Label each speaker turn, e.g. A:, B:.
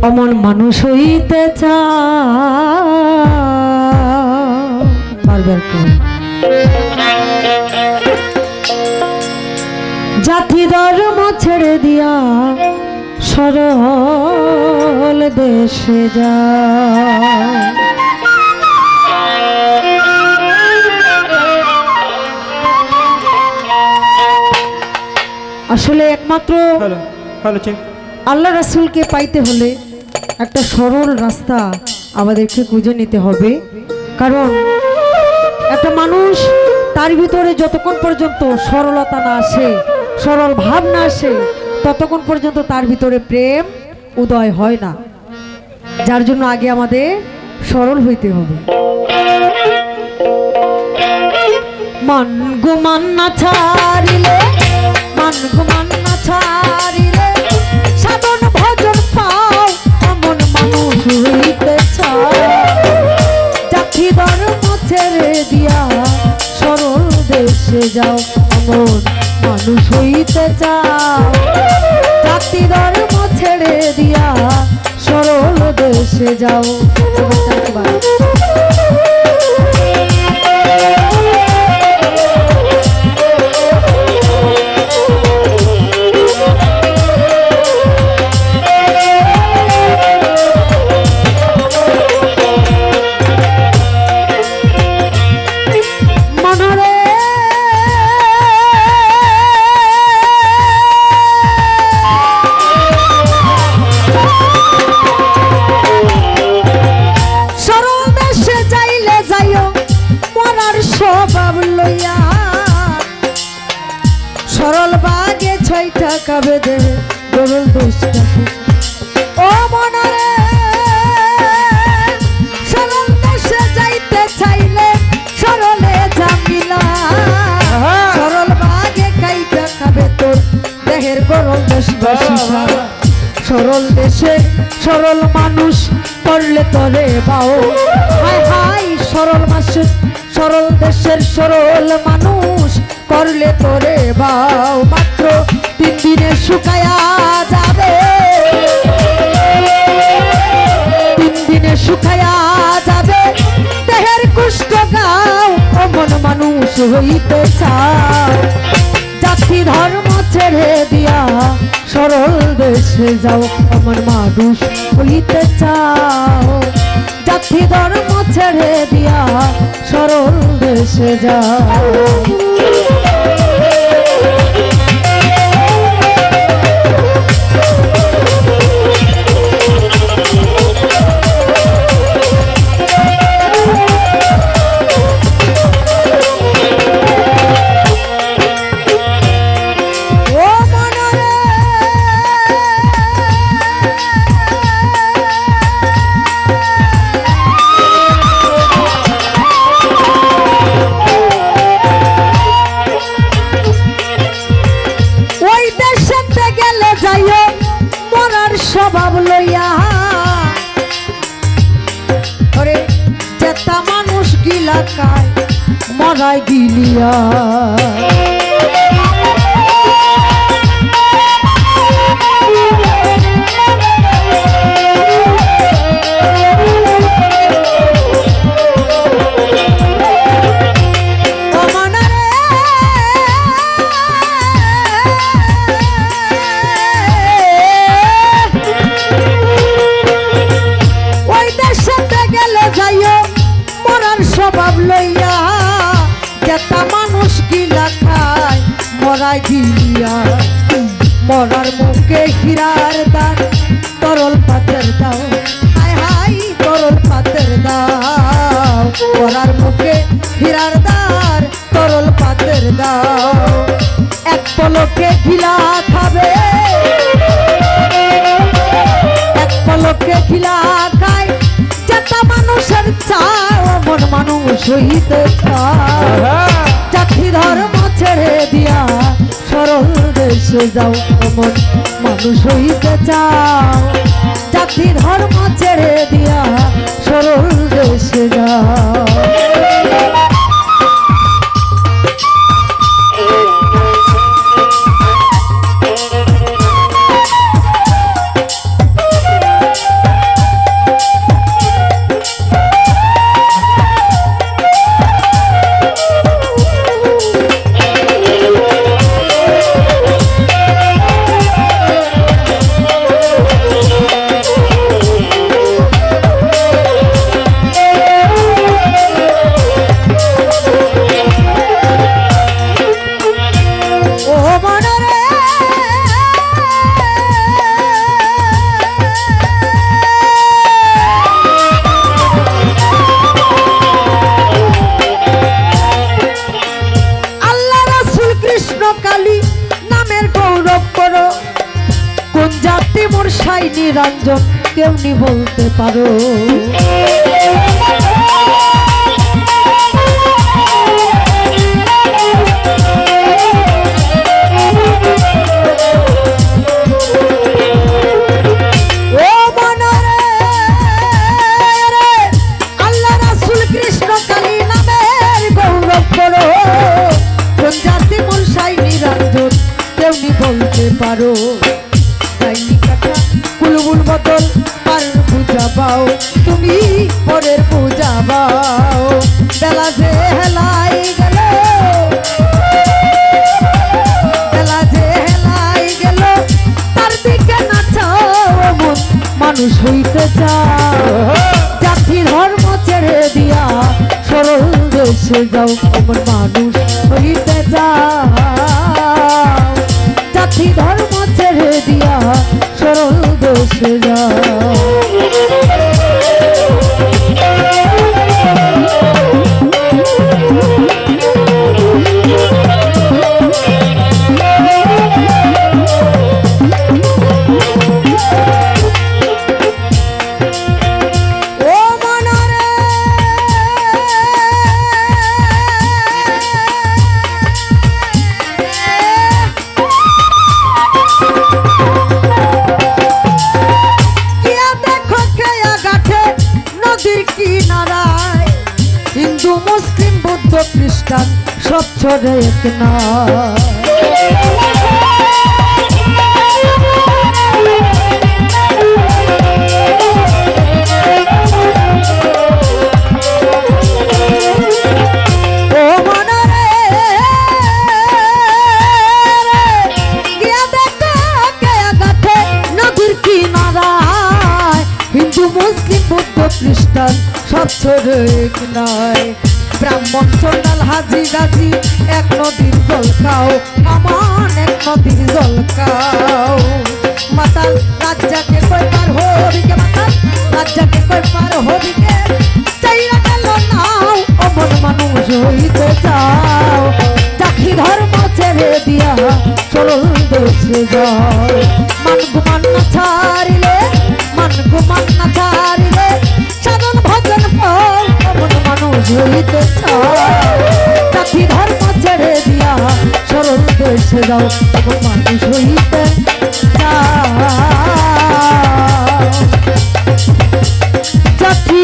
A: অমন মানুষ হইতে বারবার জাতি ধর্ম ছেড়ে দিয়া সরল দেশে যা। আসলে একমাত্র আল্লাহ রাসূলকে পাইতে হলে একটা সরল রাস্তা আমাদেরকে খুঁজে নিতে হবে। কারণ একটা মানুষ তার ভিতরে যতক্ষণ পর্যন্ত সরলতা না আসে, সরল ভাব না আসে, ততক্ষণ পর্যন্ত তার ভিতরে প্রেম উদয় হয় না। যার জন্য আগে আমাদের সরল হইতে হবে। মান গুমান না ছাড়িলে, মান গুমান না ছাড়িলে সাধন ভজন পাও, এমন মানুষ হইতে চায়। জাতি ধর্ম ছেড়ে দিয়া সরল দেশে যাও, এমন মানুষ হইতে চাও। জাতি ধর্ম ছেড়ে দিয়া সরল দেশে যাও। সরল বাগে 6 টাকা বেদে গরল দোষটা ও মনারে। সরল দেশে যাইতে চাইলে সরলে জামিলা, সরল বাগে 6 টাকা বেতন দেহের গরল দেশবাসী। সরল দেশে সরল মানুষ করলে তরে বাও, হায় হায় সরল মাসে সরল দেশের সরল মানুষ করলে তোরে বাও। মাত্র 3 দিনে শুকায়া যাবে, 3 দিনে শুকায়া যাবে দেহের কুষ্ঠ গাও, অমন মানুষ হইতে চাও। জাতি ধর্ম ছেড়ে দিয়া সরল দেশে যাও, অমন মানুষ হইতে চাও। জাতি ধর্ম ছেড়ে দিয়া সরল দেশে যাও। স্বভাব লইয়া ওরে চেতা মানুষ গিলা কায় মরাই গিলিয়া। স্বভাব লইয়া যেটা মানুষ গিলা খায় মরাই গিলিয়া। মরার মুখে হীরার দান তরল পাতের দাও, হায় হায় তরল পাতের দাও। মরার মুখে হীরার দান তরল পাতের দাও। এক পলকে গিলা খাবে, এক পলকে গিলা খায় যেটা মানুষের চায়, অমন মানুষ হইতে চায়। জাতি ধর্ম ছেড়ে দিয়া সরল দেশে যাও, অমন মানুষ হইতে চাও। জাতি ধর্ম ছেড়ে দিয়া সরল দেশে যাও। মনরে আল্লাহ রাসূল কৃষ্ণ কালী নামের গৌরব করো, কোন জাতি মোর সাই নিরঞ্জন কেমনি বলতে পারো। বলতে পারো ডাইনি কাটা কুলবুল বদল পার পূজা পাও, তুমি পরের পূজা পাও। বেলা যে হেলাই গেল, বেলা যে হেলাই গেল, তার দিকে নাচাও মন মানুষ হইতে চাও। জাতি ধর্ম ছেড়ে দিয়া সরল দেশে যাও, এমন মানুষ হইতে চাও। জাতি ধর্ম ছেড়ে দিয়া সরল দেশে যাও। হিন্দু মুসলিম বৌদ্ধ খ্রিস্টান সব ছড়ে এক না। মুসলিম বৌদ্ধ খ্রিস্টান সব ছড়ে এক নাই। ব্রাহ্মণ চন্ডাল হাজি গাজি এক নদীর জল খাও, আমান এক নদীর জল খাও। মাতাল রাজ্জাকে কই পার হবিকে, মাতাল রাজ্জাকে কই পার হবিকে, চাইরা গেল নাও অমন মানুষ হইতে চাও। জাতি ধর্ম ছেড়ে দিয়া সরল দেশে যাও। মানবো মান্না ছাড়িলে, মানবো মান্না ছাড়িলে, সাধন ভজন ফল অমন মানুষ হইতে চাও। জাতি ধর্ম ছেড়ে দিয়া সরল দেশে যাও, এমন মানুষ হইতে চাও। জাতি